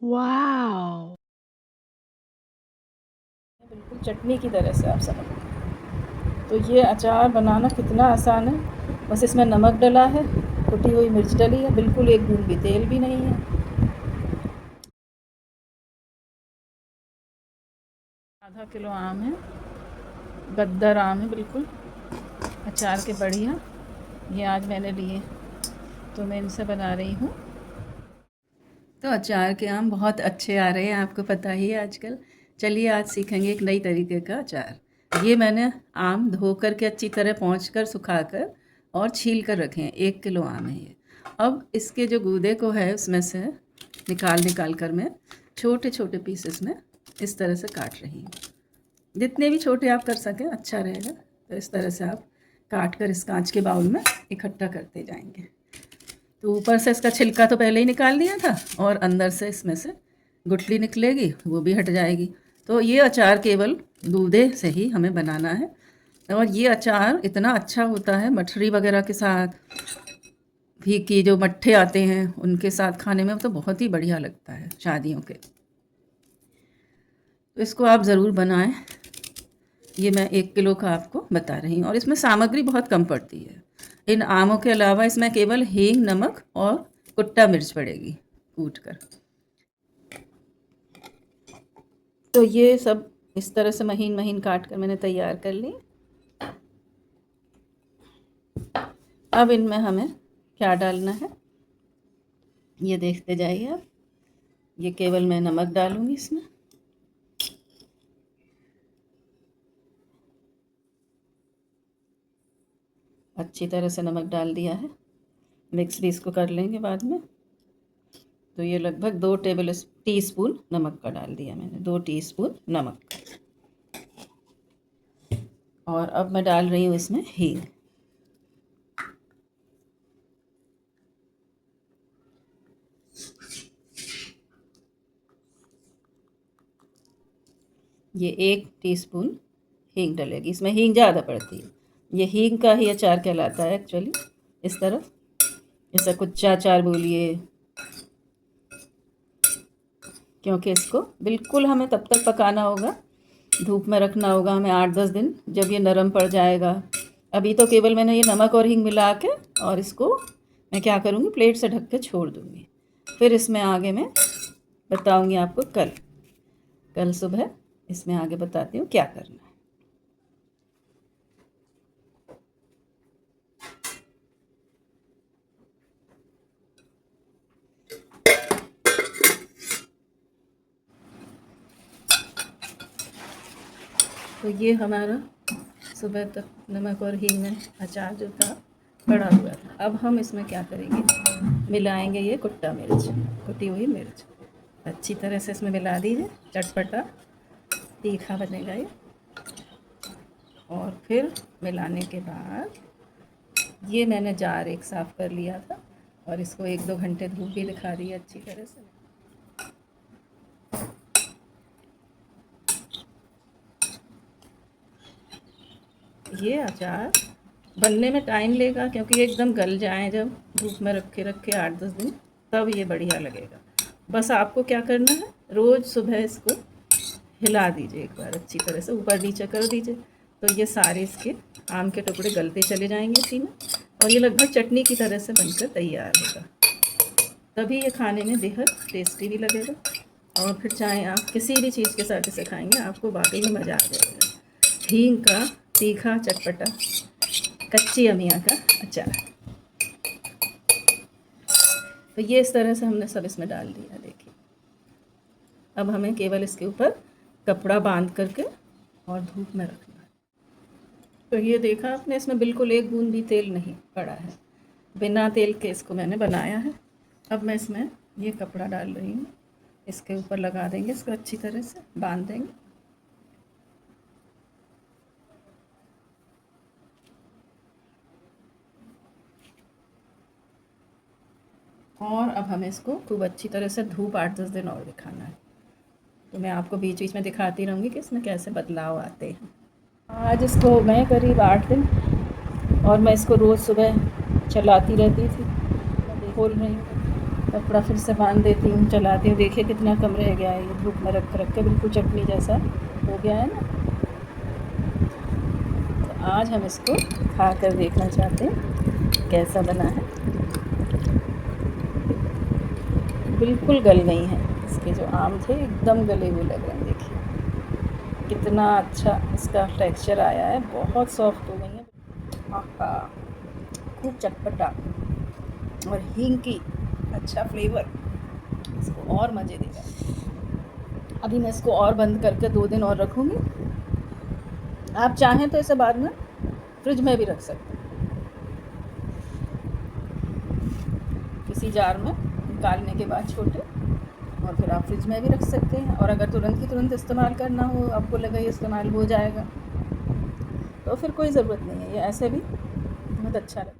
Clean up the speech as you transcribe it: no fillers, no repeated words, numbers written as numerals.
Wow! बिल्कुल चटनी की तरह से आप समझ लो। तो ये अचार बनाना कितना आसान है। बस इसमें नमक डला है, कुटी हुई मिर्च डली है, बिल्कुल एक बूंद भी तेल भी नहीं है। आधा किलो आम है, गद्दर आम है बिल्कुल, अचार के बढ़िया। ये आज मैंने लिए, तो मैं इनसे बना रही हूँ। तो अचार के आम बहुत अच्छे आ रहे हैं, आपको पता ही है आजकल। चलिए आज सीखेंगे एक नई तरीके का अचार। ये मैंने आम धो कर के अच्छी तरह पोंछ कर सुखा कर और छील कर रखे हैं। 1 किलो आम है ये। अब इसके जो गूदे को है उसमें से निकाल कर मैं छोटे छोटे पीसेस में इस तरह से काट रही हूँ। जितने भी छोटे आप कर सकें अच्छा रहेगा। तो इस तरह से आप काट कर इस कांच के बाउल में इकट्ठा करते जाएंगे। तो ऊपर से इसका छिलका तो पहले ही निकाल दिया था और अंदर से इसमें से गुठली निकलेगी, वो भी हट जाएगी। तो ये अचार केवल दूधे से ही हमें बनाना है। और ये अचार इतना अच्छा होता है मठरी वगैरह के साथ, भी की जो मट्ठे आते हैं उनके साथ खाने में तो बहुत ही बढ़िया लगता है शादियों के। तो इसको आप ज़रूर बनाएं। ये मैं 1 किलो का आपको बता रही हूँ और इसमें सामग्री बहुत कम पड़ती है। इन आमों के अलावा इसमें केवल हींग, नमक और कुट्टा मिर्च पड़ेगी कूट कर। तो ये सब इस तरह से महीन महीन काट कर मैंने तैयार कर ली। अब इनमें हमें क्या डालना है ये देखते जाइए आप। ये केवल मैं नमक डालूंगी इसमें। अच्छी तरह से नमक डाल दिया है, मिक्स भी इसको कर लेंगे बाद में। तो ये लगभग 2 टीस्पून नमक का डाल दिया मैंने, 2 टीस्पून नमक। और अब मैं डाल रही हूँ इसमें हींग। ये 1 टीस्पून हींग डलेगी इसमें, हींग ज़्यादा पड़ती है। ये हींग का ही अचार कहलाता है एक्चुअली। इस तरफ जैसा कुच्चा अचार बोलिए, क्योंकि इसको बिल्कुल हमें तब तक पकाना होगा, धूप में रखना होगा हमें 8-10 दिन, जब ये नरम पड़ जाएगा। अभी तो केवल मैंने ये नमक और हींग मिला के और इसको मैं क्या करूँगी, प्लेट से ढक के छोड़ दूँगी। फिर इसमें आगे मैं बताऊँगी आपको कल सुबह इसमें आगे बताती हूँ क्या करना है। तो ये हमारा सुबह तक नमक और हींग में अचार जो था पड़ा हुआ था। अब हम इसमें क्या करेंगे, मिलाएंगे ये कुट्टा मिर्च, कुटी हुई मिर्च अच्छी तरह से इसमें मिला दीजिए। चटपटा तीखा बनेगा ये। और फिर मिलाने के बाद ये मैंने जार एक साफ़ कर लिया था और इसको 1-2 घंटे धूप भी दिखा दी है अच्छी तरह से। ये अचार बनने में टाइम लेगा क्योंकि ये एकदम गल जाए जब धूप में रखे 8-10 दिन, तब ये बढ़िया लगेगा। बस आपको क्या करना है, रोज़ सुबह इसको हिला दीजिए एक बार अच्छी तरह से, ऊपर नीचे कर दीजिए। तो ये सारे इसके आम के टुकड़े गलते चले जाएंगे इसी में और ये लगभग चटनी की तरह से बनकर तैयार होगा। तभी ये खाने में बेहद टेस्टी भी लगेगा। और फिर चाहे आप किसी भी चीज़ के साथ इसे खाएंगे आपको वाकई में मज़ा आ जाएगा। हींग का तीखा चटपटा कच्ची अमिया का अचार। तो ये इस तरह से हमने सब इसमें डाल दिया। देखिए अब हमें केवल इसके ऊपर कपड़ा बांध करके और धूप में रखना है। तो ये देखा आपने, इसमें बिल्कुल एक बूंद भी तेल नहीं पड़ा है, बिना तेल के इसको मैंने बनाया है। अब मैं इसमें ये कपड़ा डाल रही हूँ, इसके ऊपर लगा देंगे, इसको अच्छी तरह से बांध देंगे। और अब हमें इसको खूब अच्छी तरह से धूप 8-10 दिन और दिखाना है। तो मैं आपको बीच बीच में दिखाती रहूँगी कि इसमें कैसे बदलाव आते हैं। आज इसको हो गए करीब 8 दिन और मैं इसको रोज़ सुबह चलाती रहती थी। खोल रही हूँ कपड़ा फिर से बांध देती हूँ, चलाती हूँ। देखिए कितना कम रह गया है, ये धूप में रख रख के बिल्कुल चटनी जैसा हो गया है ना। तो आज हम इसको खा कर देखना चाहते हैं कैसा बना है। बिल्कुल गल गई हैं, इसके जो आम थे एकदम गले हुए लग रहे हैं। देखिए कितना अच्छा इसका टेक्सचर आया है, बहुत सॉफ्ट हो गई है। आहा, खूब चटपटा और हींग की अच्छा फ्लेवर इसको और मज़े देगा। अभी मैं इसको और बंद करके 2 दिन और रखूँगी। आप चाहें तो इसे बाद में फ्रिज में भी रख सकते हैं, किसी जार में निकालने के बाद छोटे, और फिर आप फ्रिज में भी रख सकते हैं। और अगर तुरंत की तुरंत इस्तेमाल करना हो, आपको लगा ये इस्तेमाल हो जाएगा, तो फिर कोई ज़रूरत नहीं है, ये ऐसे भी बहुत अच्छा लगता है।